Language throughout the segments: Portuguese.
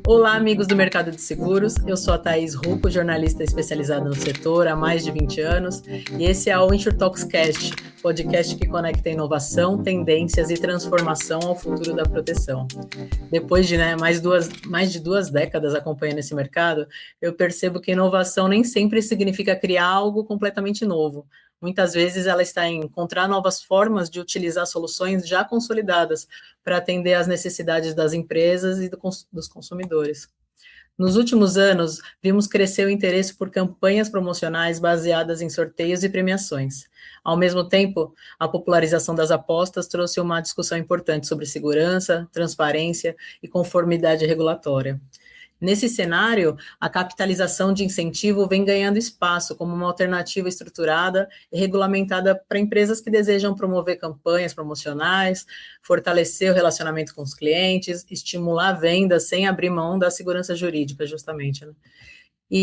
Olá, amigos do mercado de seguros. Eu sou a Thaís Rucco, jornalista especializada no setor há mais de 20 anos, e esse é o InsurTalks Cast, podcast que conecta inovação, tendências e transformação ao futuro da proteção. Depois de mais de 2 décadas acompanhando esse mercado, eu percebo que inovação nem sempre significa criar algo completamente novo. Muitas vezes ela está em encontrar novas formas de utilizar soluções já consolidadas para atender às necessidades das empresas e dos consumidores. Nos últimos anos, vimos crescer o interesse por campanhas promocionais baseadas em sorteios e premiações. Ao mesmo tempo, a popularização das apostas trouxe uma discussão importante sobre segurança, transparência e conformidade regulatória. Nesse cenário, a capitalização de incentivo vem ganhando espaço como uma alternativa estruturada e regulamentada para empresas que desejam promover campanhas promocionais, fortalecer o relacionamento com os clientes, estimular vendas sem abrir mão da segurança jurídica, justamente, né?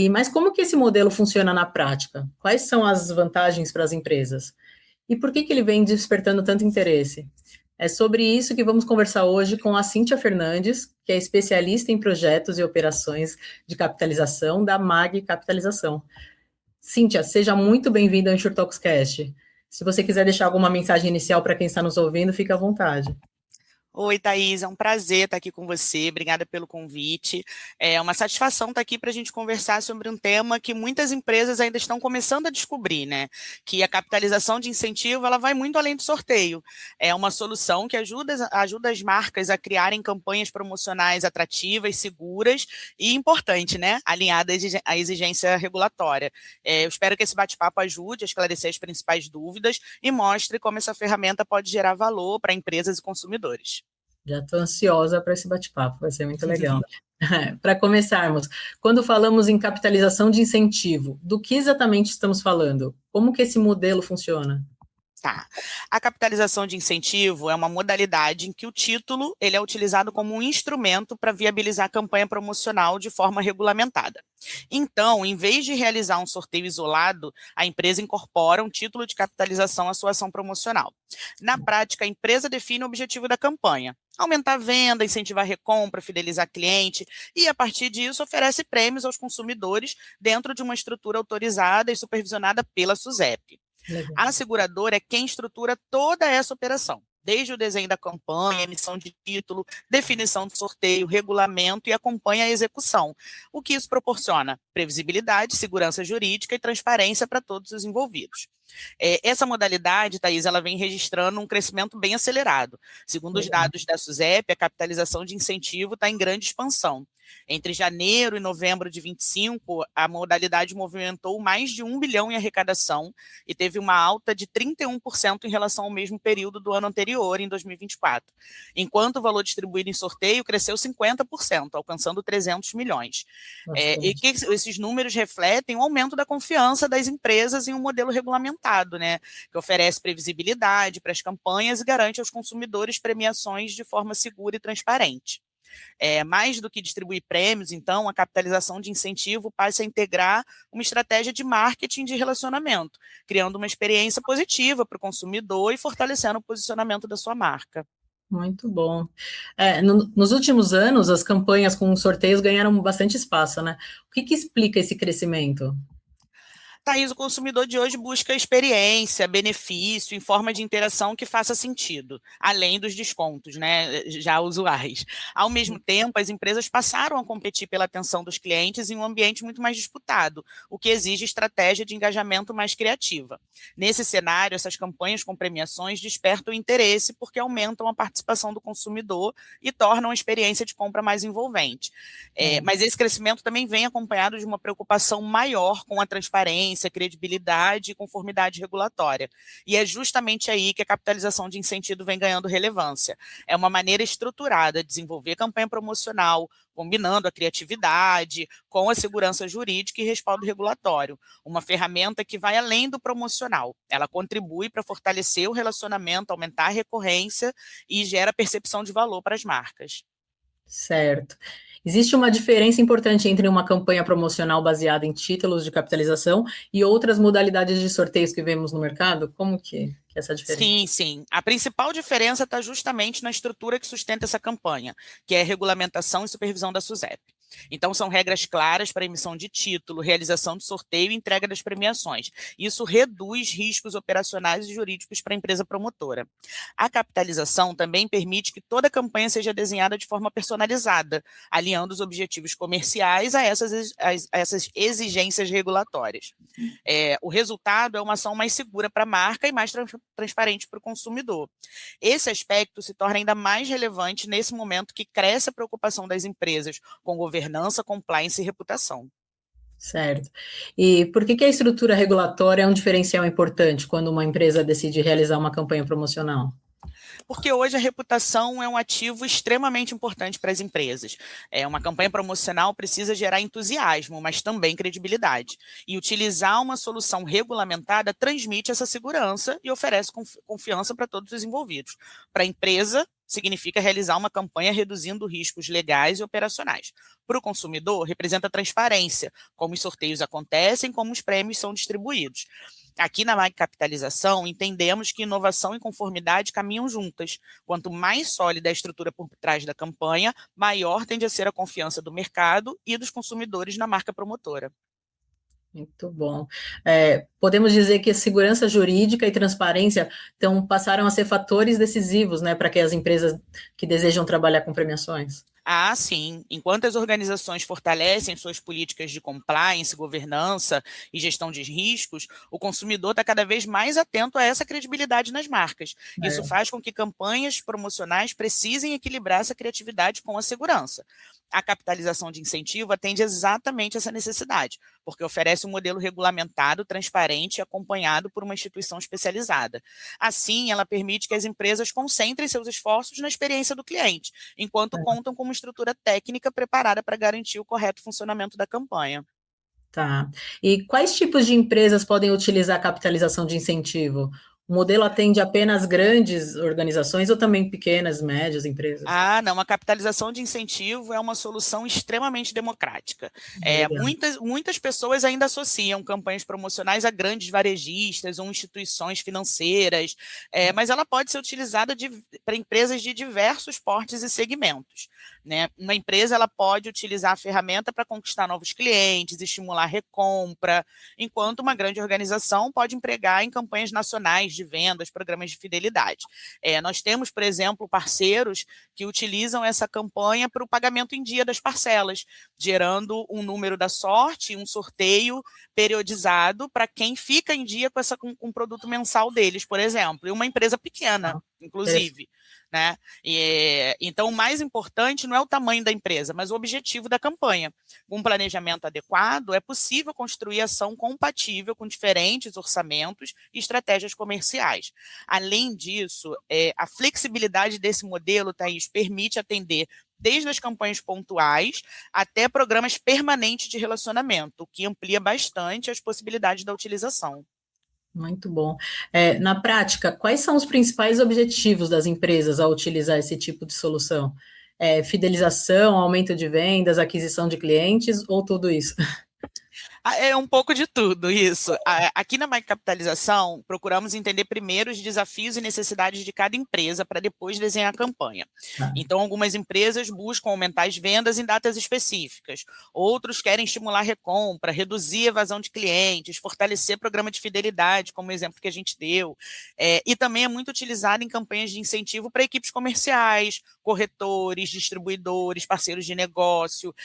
Mas como que esse modelo funciona na prática? Quais são as vantagens para as empresas? E por que ele vem despertando tanto interesse? É sobre isso que vamos conversar hoje com a Cíntia Fernandes, que é especialista em projetos e operações de capitalização da MAG Capitalização. Cíntia, seja muito bem-vinda ao InsurTalks Cast. Se você quiser deixar alguma mensagem inicial para quem está nos ouvindo, fique à vontade. Oi, Thaís, é um prazer estar aqui com você, obrigada pelo convite. É uma satisfação estar aqui para a gente conversar sobre um tema que muitas empresas ainda estão começando a descobrir, né? Que a capitalização de incentivo, ela vai muito além do sorteio. É uma solução que ajuda as marcas a criarem campanhas promocionais atrativas, seguras e, importante, né? Alinhadas à exigência regulatória. Eu espero que esse bate-papo ajude a esclarecer as principais dúvidas e mostre como essa ferramenta pode gerar valor para empresas e consumidores. Já estou ansiosa para esse bate-papo, vai ser muito legal. Para começarmos, quando falamos em capitalização de incentivo, do que exatamente estamos falando? Como que esse modelo funciona? Tá. A capitalização de incentivo é uma modalidade em que o título ele é utilizado como um instrumento para viabilizar a campanha promocional de forma regulamentada. Então, em vez de realizar um sorteio isolado, a empresa incorpora um título de capitalização à sua ação promocional. Na prática, a empresa define o objetivo da campanha: aumentar a venda, incentivar a recompra, fidelizar cliente e, a partir disso, oferece prêmios aos consumidores dentro de uma estrutura autorizada e supervisionada pela SUSEP. Legal. A seguradora é quem estrutura toda essa operação, desde o desenho da campanha, emissão de título, definição de sorteio, regulamento e acompanha a execução. O que isso proporciona? Previsibilidade, segurança jurídica e transparência para todos os envolvidos. Essa modalidade, Thaís, ela vem registrando um crescimento bem acelerado. Segundo os dados da SUSEP, a capitalização de incentivo está em grande expansão. Entre janeiro e novembro de 25, a modalidade movimentou mais de 1 bilhão em arrecadação e teve uma alta de 31% em relação ao mesmo período do ano anterior, em 2024. Enquanto o valor distribuído em sorteio cresceu 50%, alcançando 300 milhões. Esses números refletem o aumento da confiança das empresas em um modelo regulamentado, né, que oferece previsibilidade para as campanhas e garante aos consumidores premiações de forma segura e transparente. Mais do que distribuir prêmios, então, a capitalização de incentivo passa a integrar uma estratégia de marketing de relacionamento, criando uma experiência positiva para o consumidor e fortalecendo o posicionamento da sua marca. Muito bom. Nos últimos anos, as campanhas com sorteios ganharam bastante espaço, né? O que explica esse crescimento? Thaís, o consumidor de hoje busca experiência, benefício, em forma de interação que faça sentido, além dos descontos, né, já usuais. Ao mesmo tempo, as empresas passaram a competir pela atenção dos clientes em um ambiente muito mais disputado, o que exige estratégia de engajamento mais criativa. Nesse cenário, essas campanhas com premiações despertam interesse porque aumentam a participação do consumidor e tornam a experiência de compra mais envolvente. Mas esse crescimento também vem acompanhado de uma preocupação maior com a transparência, credibilidade e conformidade regulatória. E é justamente aí que a capitalização de incentivo vem ganhando relevância. É uma maneira estruturada de desenvolver campanha promocional, combinando a criatividade com a segurança jurídica e respaldo regulatório. Uma ferramenta que vai além do promocional. Ela contribui para fortalecer o relacionamento, aumentar a recorrência e gera percepção de valor para as marcas. Certo. Existe uma diferença importante entre uma campanha promocional baseada em títulos de capitalização e outras modalidades de sorteios que vemos no mercado? Como que é essa diferença? Sim, sim. A principal diferença está justamente na estrutura que sustenta essa campanha, que é a regulamentação e supervisão da SUSEP. Então, são regras claras para emissão de título, realização de sorteio e entrega das premiações. Isso reduz riscos operacionais e jurídicos para a empresa promotora. A capitalização também permite que toda a campanha seja desenhada de forma personalizada, alinhando os objetivos comerciais a essas exigências regulatórias. O resultado é uma ação mais segura para a marca e mais transparente para o consumidor. Esse aspecto se torna ainda mais relevante nesse momento que cresce a preocupação das empresas com governança, compliance e reputação. Certo. E por que a estrutura regulatória é um diferencial importante quando uma empresa decide realizar uma campanha promocional? Porque hoje a reputação é um ativo extremamente importante para as empresas. Uma campanha promocional precisa gerar entusiasmo, mas também credibilidade. E utilizar uma solução regulamentada transmite essa segurança e oferece confiança para todos os envolvidos. Para a empresa, significa realizar uma campanha reduzindo riscos legais e operacionais. Para o consumidor, representa transparência, como os sorteios acontecem, como os prêmios são distribuídos. Aqui na MAG Capitalização, entendemos que inovação e conformidade caminham juntas. Quanto mais sólida a estrutura por trás da campanha, maior tende a ser a confiança do mercado e dos consumidores na marca promotora. Muito bom. Podemos dizer que a segurança jurídica e transparência passaram a ser fatores decisivos, né, para que as empresas que desejam trabalhar com premiações. Ah, sim. Enquanto as organizações fortalecem suas políticas de compliance, governança e gestão de riscos, o consumidor está cada vez mais atento a essa credibilidade nas marcas. Isso faz com que campanhas promocionais precisem equilibrar essa criatividade com a segurança. A capitalização de incentivo atende exatamente essa necessidade, porque oferece um modelo regulamentado, transparente e acompanhado por uma instituição especializada. Assim, ela permite que as empresas concentrem seus esforços na experiência do cliente, enquanto contam com uma estrutura técnica preparada para garantir o correto funcionamento da campanha. Tá. E quais tipos de empresas podem utilizar a capitalização de incentivo? O modelo atende apenas grandes organizações ou também pequenas, médias empresas? Ah, não, a capitalização de incentivo é uma solução extremamente democrática. Legal. Muitas pessoas ainda associam campanhas promocionais a grandes varejistas ou instituições financeiras, mas ela pode ser utilizada para empresas de diversos portes e segmentos, né? Uma empresa ela pode utilizar a ferramenta para conquistar novos clientes, estimular a recompra, enquanto uma grande organização pode empregar em campanhas nacionais de vendas, programas de fidelidade. Nós temos, por exemplo, parceiros que utilizam essa campanha para o pagamento em dia das parcelas, gerando um número da sorte, um sorteio periodizado para quem fica em dia com o produto mensal deles, por exemplo, e uma empresa pequena, inclusive. Né? Então, o mais importante não é o tamanho da empresa, mas o objetivo da campanha. Com um planejamento adequado, é possível construir ação compatível com diferentes orçamentos e estratégias comerciais. Além disso, a flexibilidade desse modelo, Thaís, permite atender desde as campanhas pontuais até programas permanentes de relacionamento, o que amplia bastante as possibilidades da utilização. Muito bom. Na prática, quais são os principais objetivos das empresas ao utilizar esse tipo de solução? Fidelização, aumento de vendas, aquisição de clientes ou tudo isso? É um pouco de tudo, isso. Aqui na MAG Capitalização, procuramos entender primeiro os desafios e necessidades de cada empresa para depois desenhar a campanha. Então, algumas empresas buscam aumentar as vendas em datas específicas, outros querem estimular a recompra, reduzir a evasão de clientes, fortalecer programa de fidelidade, como o exemplo que a gente deu, e também é muito utilizado em campanhas de incentivo para equipes comerciais, corretores, distribuidores, parceiros de negócio.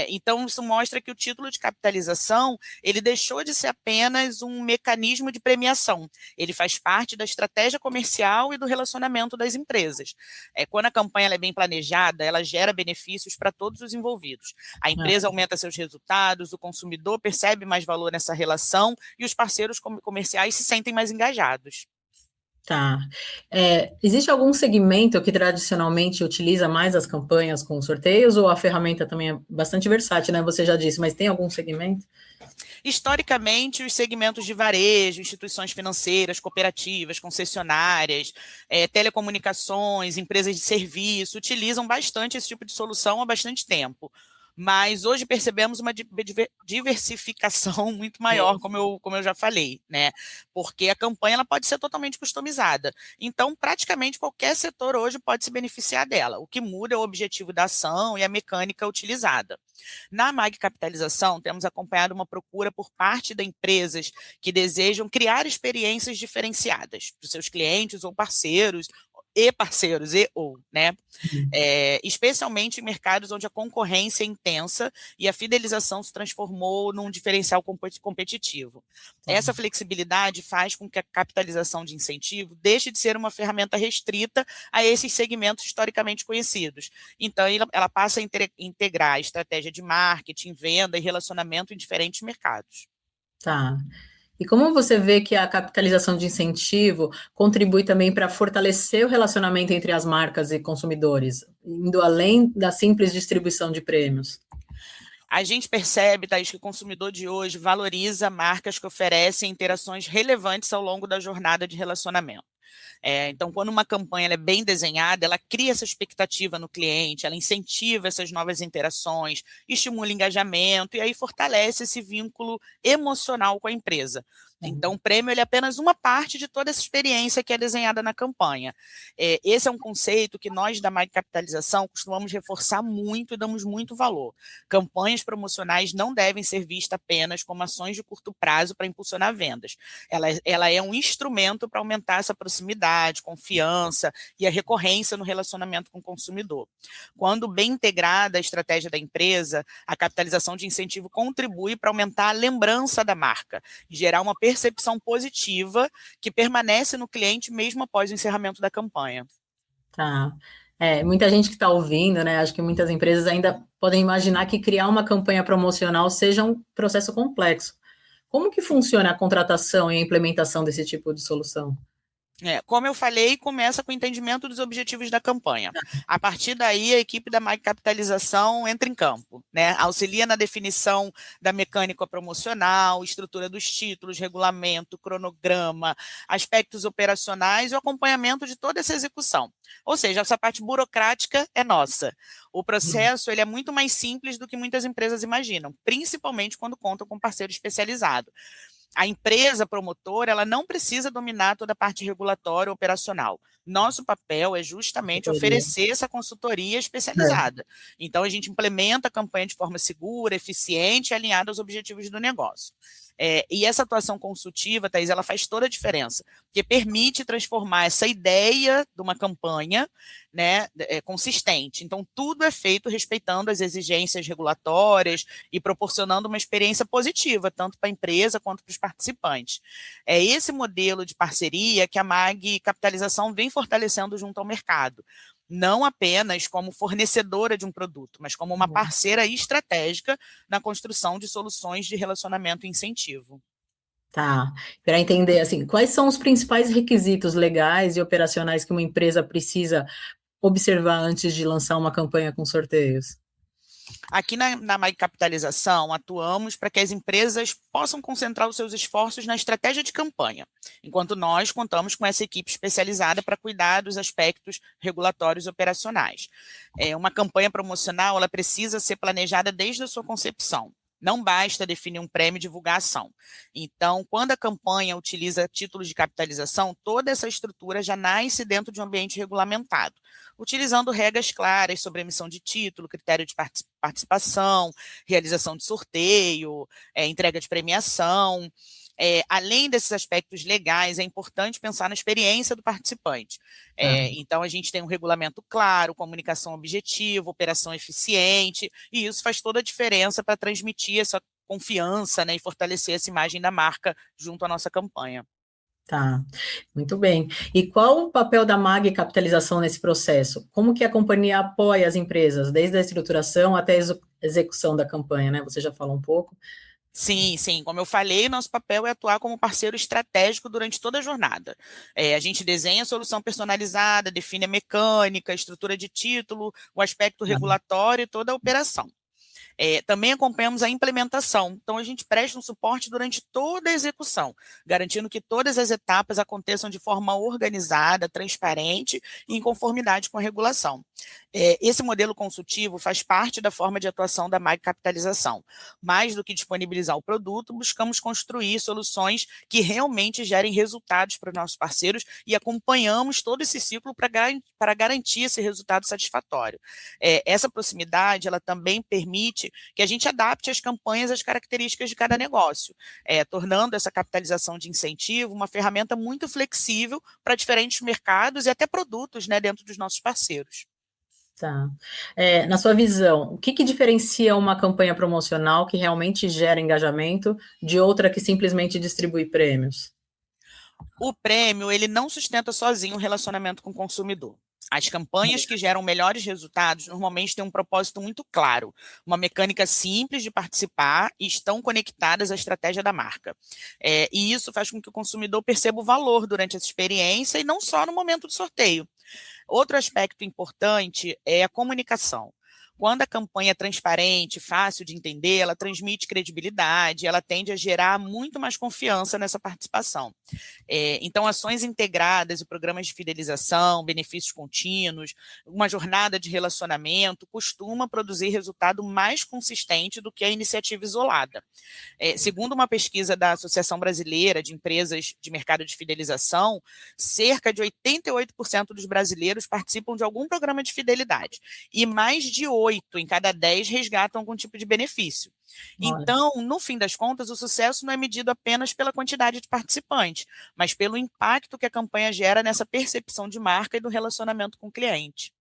Então, isso mostra que o título de capitalização ele deixou de ser apenas um mecanismo de premiação. Ele faz parte da estratégia comercial e do relacionamento das empresas. Quando a campanha é bem planejada, ela gera benefícios para todos os envolvidos. A empresa aumenta seus resultados, o consumidor percebe mais valor nessa relação e os parceiros comerciais se sentem mais engajados. Tá. Existe algum segmento que tradicionalmente utiliza mais as campanhas com sorteios ou a ferramenta também é bastante versátil, né? Você já disse, mas tem algum segmento? Historicamente, os segmentos de varejo, instituições financeiras, cooperativas, concessionárias, telecomunicações, empresas de serviço, utilizam bastante esse tipo de solução há bastante tempo. Mas hoje percebemos uma diversificação muito maior, como eu já falei, né? Porque a campanha ela pode ser totalmente customizada. Então, praticamente qualquer setor hoje pode se beneficiar dela. O que muda é o objetivo da ação e a mecânica utilizada. Na MAG Capitalização, temos acompanhado uma procura por parte de empresas que desejam criar experiências diferenciadas para os seus clientes ou parceiros, né? Especialmente em mercados onde a concorrência é intensa e a fidelização se transformou num diferencial competitivo. Essa flexibilidade faz com que a capitalização de incentivo deixe de ser uma ferramenta restrita a esses segmentos historicamente conhecidos. Então, ela passa a integrar a estratégia de marketing, venda e relacionamento em diferentes mercados. Tá. E como você vê que a capitalização de incentivo contribui também para fortalecer o relacionamento entre as marcas e consumidores, indo além da simples distribuição de prêmios? A gente percebe, Thaís, que o consumidor de hoje valoriza marcas que oferecem interações relevantes ao longo da jornada de relacionamento. Então, quando uma campanha é bem desenhada, ela cria essa expectativa no cliente, ela incentiva essas novas interações, estimula engajamento e aí fortalece esse vínculo emocional com a empresa. Então, o prêmio ele é apenas uma parte de toda essa experiência que é desenhada na campanha. Esse é um conceito que nós da MAG Capitalização costumamos reforçar muito e damos muito valor. Campanhas promocionais não devem ser vistas apenas como ações de curto prazo para impulsionar vendas. Ela é um instrumento para aumentar essa proximidade, confiança e a recorrência no relacionamento com o consumidor. Quando bem integrada à estratégia da empresa, a capitalização de incentivo contribui para aumentar a lembrança da marca, gerar uma percepção positiva que permanece no cliente mesmo após o encerramento da campanha. Tá. Muita gente que está ouvindo, né? Acho que muitas empresas ainda podem imaginar que criar uma campanha promocional seja um processo complexo. Como que funciona a contratação e a implementação desse tipo de solução? Como eu falei, começa com o entendimento dos objetivos da campanha. A partir daí, a equipe da MAG Capitalização entra em campo, né? Auxilia na definição da mecânica promocional, estrutura dos títulos, regulamento, cronograma, aspectos operacionais e o acompanhamento de toda essa execução. Ou seja, essa parte burocrática é nossa. O processo ele é muito mais simples do que muitas empresas imaginam, principalmente quando contam com parceiro especializado. A empresa promotora, ela não precisa dominar toda a parte regulatória operacional. Nosso papel é justamente oferecer essa consultoria especializada. Então, a gente implementa a campanha de forma segura, eficiente e alinhada aos objetivos do negócio. E essa atuação consultiva, Thaís, ela faz toda a diferença, porque permite transformar essa ideia de uma campanha, né, consistente. Então, tudo é feito respeitando as exigências regulatórias e proporcionando uma experiência positiva, tanto para a empresa quanto para os participantes. É esse modelo de parceria que a MAG Capitalização vem fortalecendo junto ao mercado. Não apenas como fornecedora de um produto, mas como uma parceira estratégica na construção de soluções de relacionamento e incentivo. Tá, para entender, assim, quais são os principais requisitos legais e operacionais que uma empresa precisa observar antes de lançar uma campanha com sorteios? Aqui na MAG Capitalização, atuamos para que as empresas possam concentrar os seus esforços na estratégia de campanha, enquanto nós contamos com essa equipe especializada para cuidar dos aspectos regulatórios e operacionais. Uma campanha promocional, ela precisa ser planejada desde a sua concepção. Não basta definir um prêmio e divulgação. Então, quando a campanha utiliza títulos de capitalização, toda essa estrutura já nasce dentro de um ambiente regulamentado, utilizando regras claras sobre emissão de título, critério de participação, realização de sorteio, entrega de premiação. Além desses aspectos legais, é importante pensar na experiência do participante. Então, a gente tem um regulamento claro, comunicação objetiva, operação eficiente, e isso faz toda a diferença para transmitir essa confiança, né, e fortalecer essa imagem da marca junto à nossa campanha. Tá, muito bem. E qual o papel da MAG Capitalização nesse processo? Como que a companhia apoia as empresas, desde a estruturação até a execução da campanha, né? Você já falou um pouco. Sim, sim. Como eu falei, nosso papel é atuar como parceiro estratégico durante toda a jornada. A gente desenha a solução personalizada, define a mecânica, a estrutura de título, o aspecto regulatório e toda a operação. Também acompanhamos a implementação, então a gente presta um suporte durante toda a execução, garantindo que todas as etapas aconteçam de forma organizada, transparente e em conformidade com a regulação. Esse modelo consultivo faz parte da forma de atuação da MAG Capitalização. Mais do que disponibilizar o produto, buscamos construir soluções que realmente gerem resultados para os nossos parceiros e acompanhamos todo esse ciclo para garantir esse resultado satisfatório. Essa proximidade, ela também permite que a gente adapte as campanhas às características de cada negócio, tornando essa capitalização de incentivo uma ferramenta muito flexível para diferentes mercados e até produtos, né, dentro dos nossos parceiros. Tá. Na sua visão, o que diferencia uma campanha promocional que realmente gera engajamento de outra que simplesmente distribui prêmios? O prêmio, ele não sustenta sozinho o relacionamento com o consumidor. As campanhas que geram melhores resultados normalmente têm um propósito muito claro, uma mecânica simples de participar e estão conectadas à estratégia da marca. E isso faz com que o consumidor perceba o valor durante essa experiência e não só no momento do sorteio. Outro aspecto importante é a comunicação. Quando a campanha é transparente, fácil de entender, ela transmite credibilidade, ela tende a gerar muito mais confiança nessa participação. Então, ações integradas e programas de fidelização, benefícios contínuos, uma jornada de relacionamento, costuma produzir resultado mais consistente do que a iniciativa isolada. Segundo uma pesquisa da Associação Brasileira de Empresas de Mercado de Fidelização, cerca de 88% dos brasileiros participam de algum programa de fidelidade e mais de 8 em cada 10 resgatam algum tipo de benefício. Olha. Então, no fim das contas, o sucesso não é medido apenas pela quantidade de participantes, mas pelo impacto que a campanha gera nessa percepção de marca e do relacionamento com o cliente.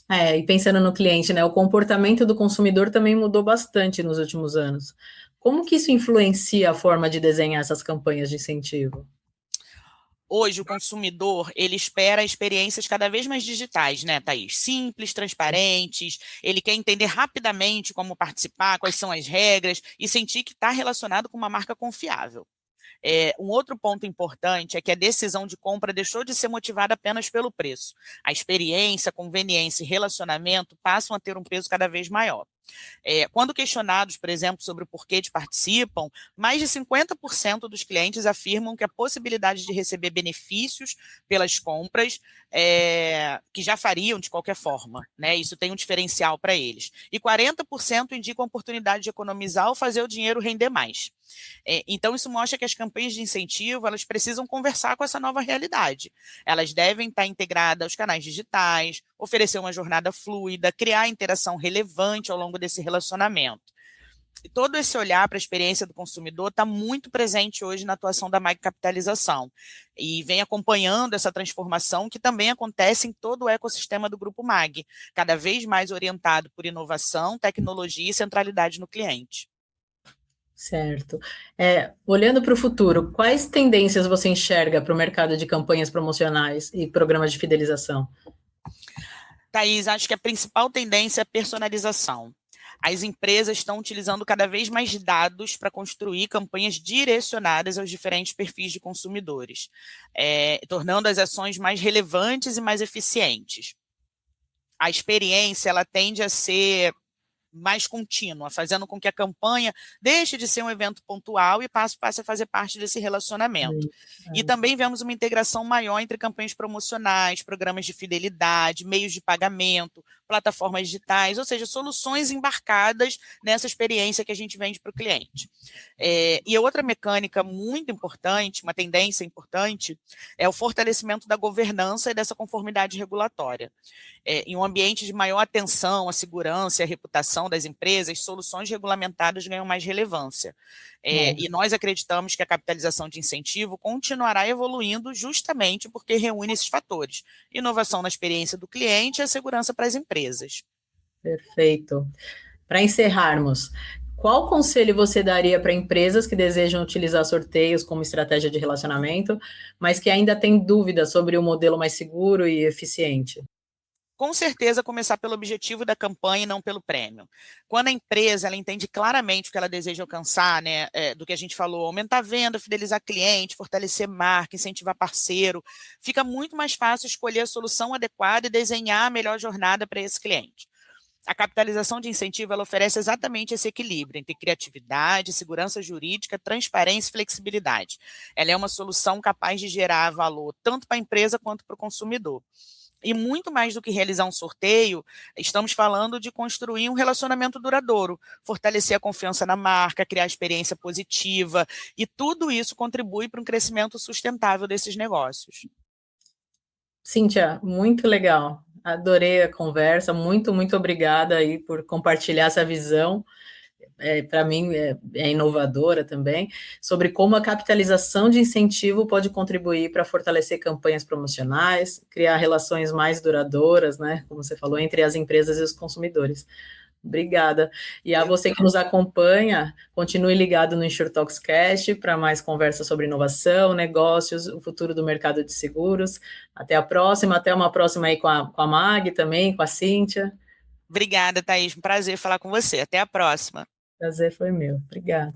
E pensando no cliente, né, o comportamento do consumidor também mudou bastante nos últimos anos. Como que isso influencia a forma de desenhar essas campanhas de incentivo? Hoje, o consumidor, ele espera experiências cada vez mais digitais, né, Thaís? Simples, transparentes, ele quer entender rapidamente como participar, quais são as regras e sentir que está relacionado com uma marca confiável. Um outro ponto importante é que a decisão de compra deixou de ser motivada apenas pelo preço. A experiência, conveniência e relacionamento passam a ter um peso cada vez maior. Quando questionados, por exemplo, sobre o porquê de participam, mais de 50% dos clientes afirmam que a possibilidade de receber benefícios pelas compras que já fariam de qualquer forma, né? Isso tem um diferencial para eles. E 40% indicam a oportunidade de economizar ou fazer o dinheiro render mais. Então, isso mostra que as campanhas de incentivo, elas precisam conversar com essa nova realidade. Elas devem estar integradas aos canais digitais, oferecer uma jornada fluida, criar interação relevante ao longo desse relacionamento. E todo esse olhar para a experiência do consumidor está muito presente hoje na atuação da MAG Capitalização e vem acompanhando essa transformação que também acontece em todo o ecossistema do Grupo MAG, cada vez mais orientado por inovação, tecnologia e centralidade no cliente. Certo. Olhando para o futuro, quais tendências você enxerga para o mercado de campanhas promocionais e programas de fidelização? Thaís, acho que a principal tendência é a personalização. As empresas estão utilizando cada vez mais dados para construir campanhas direcionadas aos diferentes perfis de consumidores, tornando as ações mais relevantes e mais eficientes. A experiência, ela tende a ser mais contínua, fazendo com que a campanha deixe de ser um evento pontual e passe a fazer parte desse relacionamento. E também vemos uma integração maior entre campanhas promocionais, programas de fidelidade, meios de pagamento, plataformas digitais, ou seja, soluções embarcadas nessa experiência que a gente vende para o cliente. E a outra mecânica muito importante, uma tendência importante, é o fortalecimento da governança e dessa conformidade regulatória. Em um ambiente de maior atenção à segurança e à reputação das empresas, soluções regulamentadas ganham mais relevância. E nós acreditamos que a capitalização de incentivo continuará evoluindo justamente porque reúne esses fatores: inovação na experiência do cliente e a segurança para as empresas. Perfeito. Para encerrarmos, qual conselho você daria para empresas que desejam utilizar sorteios como estratégia de relacionamento, mas que ainda têm dúvidas sobre o modelo mais seguro e eficiente? Com certeza, começar pelo objetivo da campanha e não pelo prêmio. Quando a empresa ela entende claramente o que ela deseja alcançar, né, do que a gente falou, aumentar a venda, fidelizar cliente, fortalecer marca, incentivar parceiro, fica muito mais fácil escolher a solução adequada e desenhar a melhor jornada para esse cliente. A capitalização de incentivo ela oferece exatamente esse equilíbrio entre criatividade, segurança jurídica, transparência e flexibilidade. Ela é uma solução capaz de gerar valor tanto para a empresa quanto para o consumidor. E muito mais do que realizar um sorteio, estamos falando de construir um relacionamento duradouro, fortalecer a confiança na marca, criar experiência positiva, e tudo isso contribui para um crescimento sustentável desses negócios. Cíntia, muito legal. Adorei a conversa. Muito obrigada aí por compartilhar essa visão. Para mim, é inovadora também, sobre como a capitalização de incentivo pode contribuir para fortalecer campanhas promocionais, criar relações mais duradouras, né? Como você falou, entre as empresas e os consumidores. Obrigada. E a você que nos acompanha, continue ligado no InsurTalks Cast para mais conversas sobre inovação, negócios, o futuro do mercado de seguros. Até a próxima, até uma próxima aí com a Mag também, com a Cíntia. Obrigada, Thaís. Um prazer falar com você. Até a próxima. Prazer foi meu. Obrigada.